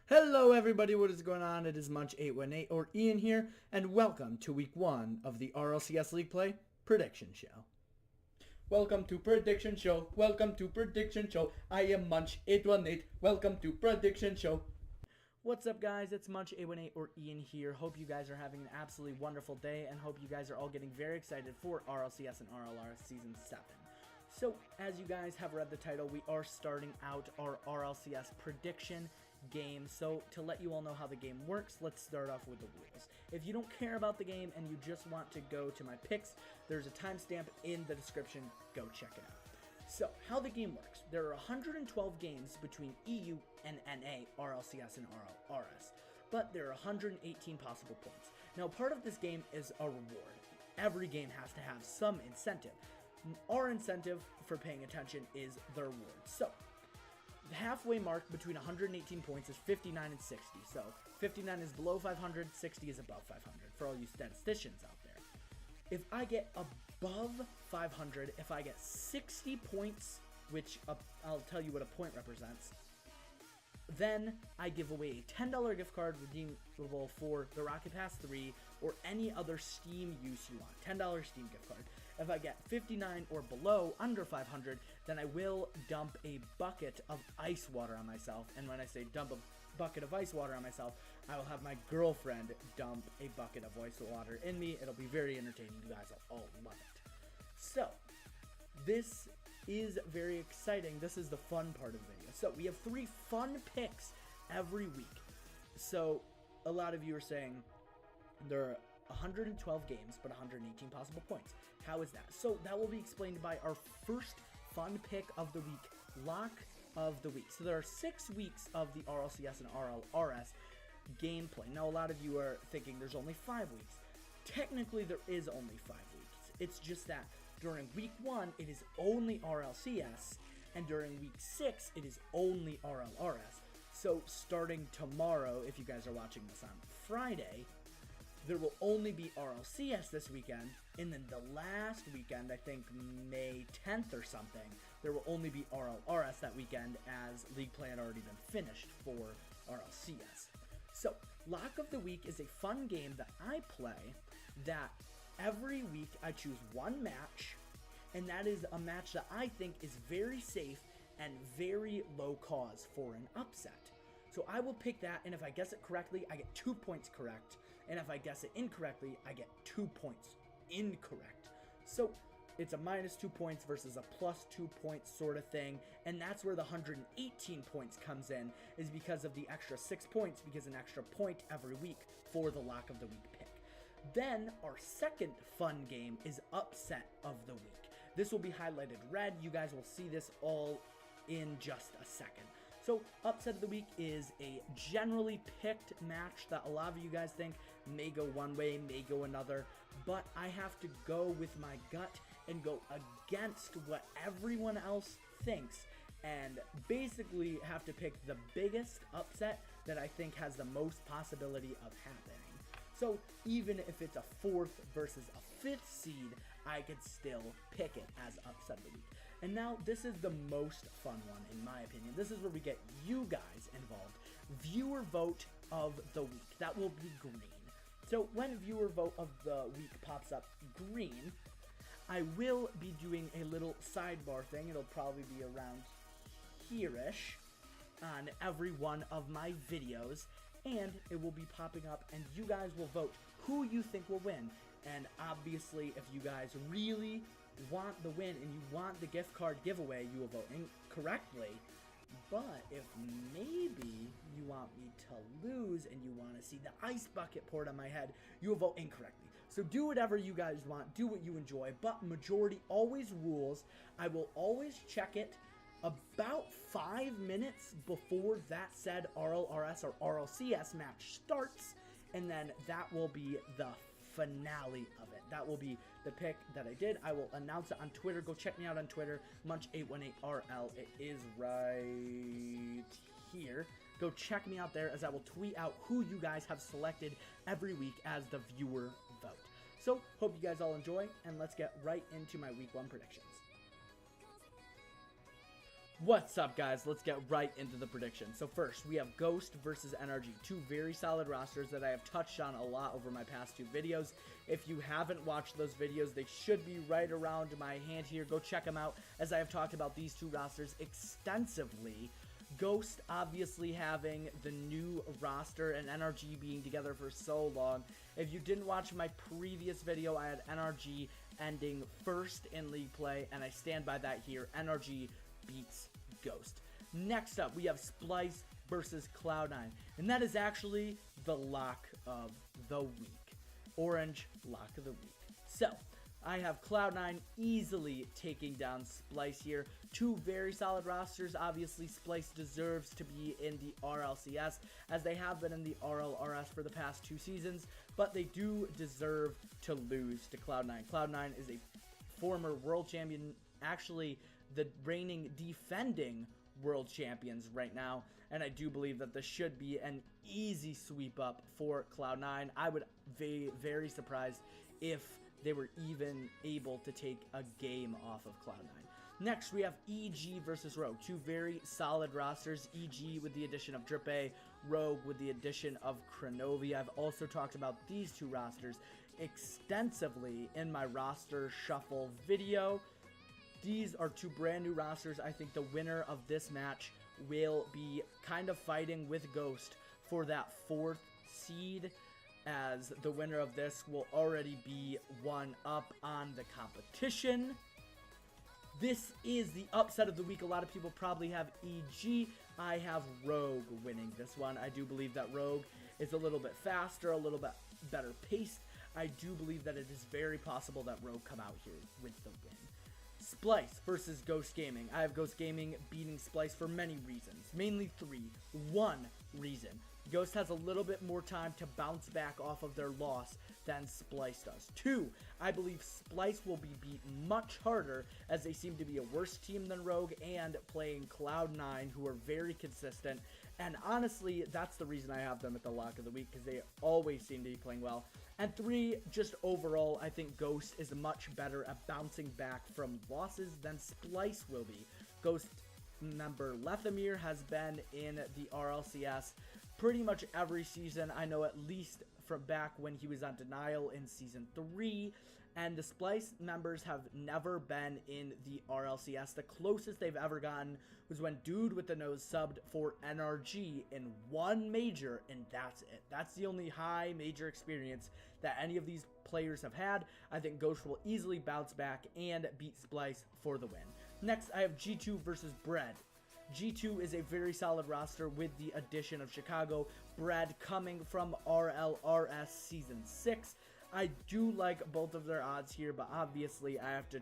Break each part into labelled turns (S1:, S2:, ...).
S1: Hello everybody, what is going on? It is Munch818 or Ian here, and welcome to week 1 of the RLCS League Play Prediction Show. Welcome to Prediction Show, welcome to Prediction Show. I am Munch818, welcome to Prediction Show. What's up guys, it's Munch818 or Ian here. Hope you guys are having an absolutely wonderful day and hope you guys are all getting very excited for RLCS and RLCS Season 7. So, as you guys have read the title, we are starting out our RLCS prediction game. So, to let you all know how the game works, let's start off with the rules. If you don't care about the game and you just want to go to my picks, there's a timestamp in the description. Go check it out. So, how the game works. There are 112 games between EU and NA, RLCS and RLRS, but there are 118 possible points. Now, part of this game is a reward. Every game has to have some incentive. Our incentive for paying attention is the reward. So, the halfway mark between 118 points is 59 and 60. So, 59 is below 500, 60 is above 500 for all you statisticians out there. If I get above 500, if I get 60 points, which I'll tell you what a point represents, then I give away a $10 gift card redeemable for the Rocket Pass 3 or any other Steam use you want. $10 Steam gift card. If I get 59 or below, under 500, then I will dump a bucket of ice water on myself. And when I say dump a bucket of ice water on myself, I will have my girlfriend dump a bucket of ice water in me. It'll be very entertaining. You guys will all love it. So, this is very exciting. This is the fun part of the video. So we have 3 fun picks every week. So a lot of you are saying there are 112 games but 118 possible points. How is that? So that will be explained by our first fun pick of the week, Lock of the Week. So there are 6 weeks of the RLCS and RLRS gameplay. Now a lot of you are thinking there's only 5 weeks. Technically there is only 5 weeks. It's just that during week 1, it is only RLCS, and during week 6, it is only RLRS. So starting tomorrow, if you guys are watching this on Friday, there will only be RLCS this weekend, and then the last weekend, I think May 10th or something, there will only be RLRS that weekend as League Play had already been finished for RLCS. So, Lock of the Week is a fun game that I play that every week I choose one match, and that is a match that I think is very safe and very low cause for an upset. So I will pick that, and if I guess it correctly, I get 2 points correct, and if I guess it incorrectly, I get 2 points incorrect. So it's a -2 points versus a +2 points sort of thing, and that's where the 118 points comes in, is because of the extra 6 points, because an extra point every week for the Lock of the Week pick. Then, our second fun game is Upset of the Week. This will be highlighted red. You guys will see this all in just a second. So, Upset of the Week is a generally picked match that a lot of you guys think may go one way, may go another, but I have to go with my gut and go against what everyone else thinks and basically have to pick the biggest upset that I think has the most possibility of happening. So even if it's a 4th versus a 5th seed, I could still pick it as Upset of the Week. And now this is the most fun one in my opinion. This is where we get you guys involved. Viewer vote of the week. That will be green. So when viewer vote of the week pops up green, I will be doing a little sidebar thing. It'll probably be around here-ish on every one of my videos. And it will be popping up, and you guys will vote who you think will win. And obviously, if you guys really want the win and you want the gift card giveaway, you will vote incorrectly. But if maybe you want me to lose and you want to see the ice bucket poured on my head, you will vote incorrectly. So do whatever you guys want, do what you enjoy, but majority always rules. I will always check it about 5 minutes before that said RLRS or RLCS match starts, and then that will be the finale of it. That will be the pick that I did. I will announce it on Twitter. Go check me out on Twitter, Munch818RL. It is right here. Go check me out there as I will tweet out who you guys have selected every week as the viewer vote. So, hope you guys all enjoy, and let's get right into my week 1 predictions. What's up, guys? Let's get right into the prediction. So first, we have Ghost versus NRG, two very solid rosters that I have touched on a lot over my past two videos. If you haven't watched those videos, they should be right around my hand here. Go check them out, as I have talked about these two rosters extensively. Ghost obviously having the new roster and NRG being together for so long. If you didn't watch my previous video, I had NRG ending first in league play, and I stand by that here. NRG beats Ghost. Next up, we have Splice versus Cloud9, and that is actually the lock of the week. Orange lock of the week. So, I have Cloud9 easily taking down Splice here. Two very solid rosters. Obviously, Splice deserves to be in the RLCS, as they have been in the RLRS for the past two seasons, but they do deserve to lose to Cloud9. Cloud9 is a former world champion, actually the reigning defending world champions right now, and I do believe that this should be an easy sweep up for Cloud9. I would be very surprised if they were even able to take a game off of Cloud9. Next, we have EG versus Rogue, two very solid rosters. EG with the addition of Drippe, Rogue with the addition of Kronovi. I've also talked about these two rosters extensively in my roster shuffle video. These are two brand new rosters. I think the winner of this match will be kind of fighting with Ghost for that 4th seed, as the winner of this will already be one up on the competition. This is the upset of the week. A lot of people probably have EG. I have Rogue winning this one. I do believe that Rogue is a little bit faster, a little bit better paced. I do believe that it is very possible that Rogue come out here with the win. Splice versus Ghost Gaming. I have Ghost Gaming beating Splice for many reasons, mainly three. One reason: Ghost has a little bit more time to bounce back off of their loss than Splice does. Two, I believe Splice will be beat much harder, as they seem to be a worse team than Rogue and playing Cloud9, who are very consistent. And honestly, that's the reason I have them at the lock of the week, because they always seem to be playing well. And three, just overall, I think Ghost is much better at bouncing back from losses than Splice will be. Ghost member Lethamir has been in the RLCS pretty much every season. I know, at least from back when he was on Denial in Season 3. And the Splice members have never been in the RLCS. The closest they've ever gotten was when Dude with the Nose subbed for NRG in one major, and that's it. That's the only high major experience that any of these players have had. I think Ghost will easily bounce back and beat Splice for the win. Next, I have G2 versus Bread. G2 is a very solid roster with the addition of Chicago. Bread coming from RLRS Season 6. I do like both of their odds here, but obviously I have to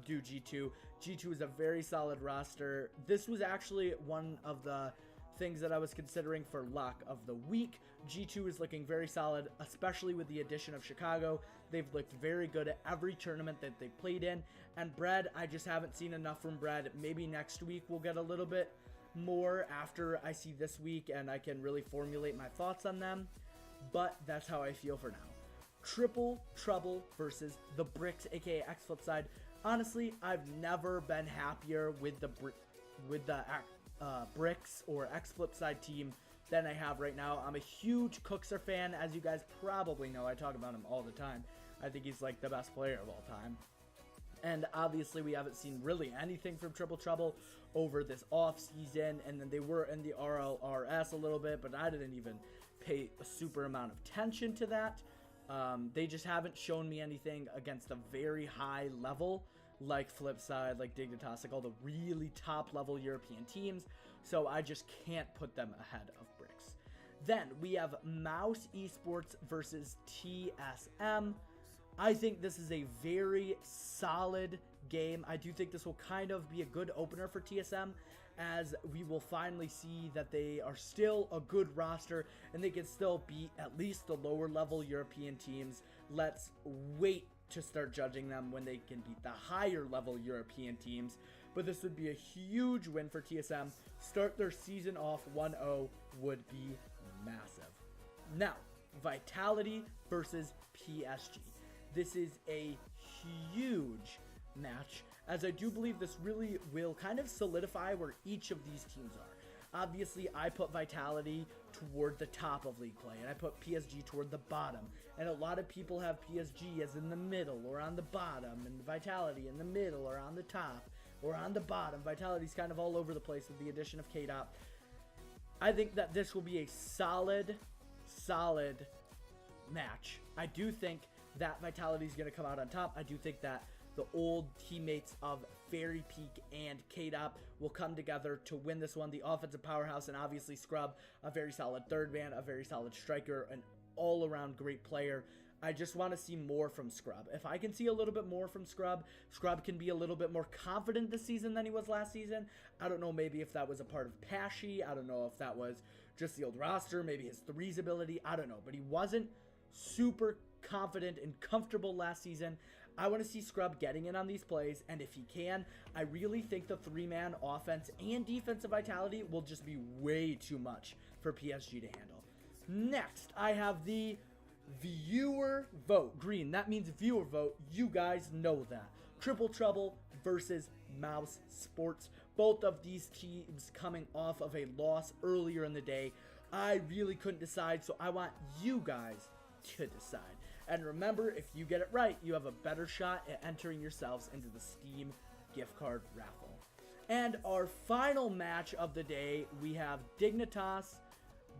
S1: do G2. G2 is a very solid roster. This was actually one of the things that I was considering for lock of the week. G2 is looking very solid, especially with the addition of Chicago. They've looked very good at every tournament that they played in. And Bread, I just haven't seen enough from Bread. Maybe next week we'll get a little bit more after I see this week and I can really formulate my thoughts on them. But that's how I feel for now. Triple Trouble versus the Bricks, aka X Flipside. Honestly, I've never been happier with the Bricks or X Flipside team than I have right now. I'm a huge Cookser fan, as you guys probably know. I talk about him all the time. I think he's like the best player of all time. And obviously, we haven't seen really anything from Triple Trouble over this off season. And then they were in the RLRS a little bit, but I didn't even pay a super amount of attention to that. They just haven't shown me anything against a very high level, like Flipside, like Dignitas, like all the really top level European teams. So I just can't put them ahead of Bricks. Then we have Mouse Esports versus TSM. I think this is a very solid game. I do think this will kind of be a good opener for TSM, as we will finally see that they are still a good roster and they can still beat at least the lower level European teams. Let's wait to start judging them when they can beat the higher level European teams. But this would be a huge win for TSM. Start their season off 1-0 would be massive. Now, Vitality versus PSG. This is a huge match, as I do believe this really will kind of solidify where each of these teams are. Obviously, I put Vitality toward the top of league play, and I put PSG toward the bottom. And a lot of people have PSG as in the middle or on the bottom, and Vitality in the middle or on the top or on the bottom. Vitality's kind of all over the place with the addition of K-Dot. I think that this will be a solid match. I do think that Vitality is going to come out on top. I do think that the old teammates of Fairy Peak and K-Dot will come together to win this one. The offensive powerhouse, and obviously Scrub, a very solid third man, a very solid striker, an all-around great player. I just want to see more from Scrub. If I can see a little bit more from Scrub, Scrub can be a little bit more confident this season than he was last season. I don't know, maybe if that was a part of Pashy. I don't know if that was just the old roster, maybe his threes ability. I don't know, but he wasn't super confident and comfortable last season. I want to see Scrub getting in on these plays, and if he can, I really think the three-man offense and defensive Vitality will just be way too much for PSG to handle. Next, I have the viewer vote. Green, that means viewer vote. You guys know that. Triple Trouble versus Mouse Sports. Both of these teams coming off of a loss earlier in the day. I really couldn't decide, so I want you guys to decide. And remember, if you get it right, you have a better shot at entering yourselves into the Steam gift card raffle. And our final match of the day, we have Dignitas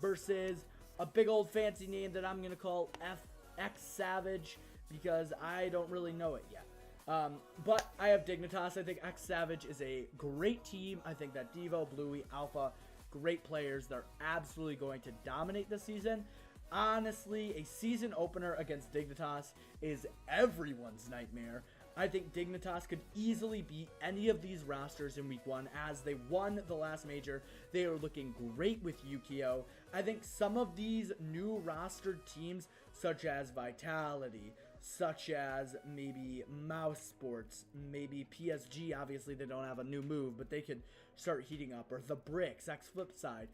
S1: versus a big old fancy name that I'm going to call FX Savage, because I don't really know it yet. But I have Dignitas. I think X Savage is a great team. I think that Devo, Bluey, Alpha, great players. They're absolutely going to dominate this season. Honestly, a season opener against Dignitas is everyone's nightmare. I think Dignitas could easily beat any of these rosters in week 1 as they won the last major. They are looking great with Yukio. I think some of these new rostered teams, such as Vitality, such as maybe Mouse Sports, maybe PSG, obviously they don't have a new move, but they could start heating up, or the Bricks, X Flipside.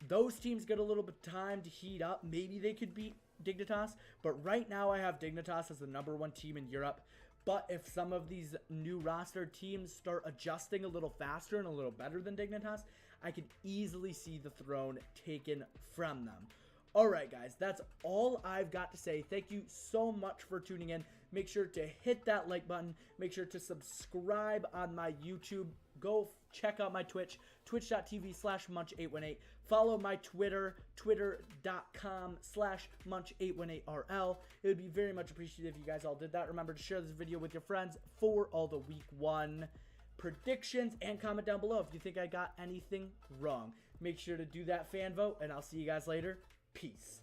S1: Those teams get a little bit of time to heat up. Maybe they could beat Dignitas, but right now I have Dignitas as the #1 team in Europe. But if some of these new roster teams start adjusting a little faster and a little better than Dignitas, I can easily see the throne taken from them. Alright guys, that's all I've got to say. Thank you so much for tuning in. Make sure to hit that like button. Make sure to subscribe on my YouTube. Go check out my Twitch, twitch.tv/munch818. Follow my Twitter, twitter.com/munch818rl. It would be very much appreciated if you guys all did that. Remember to share this video with your friends for all the week 1 predictions, and comment down below if you think I got anything wrong. Make sure to do that fan vote, and I'll see you guys later. Peace.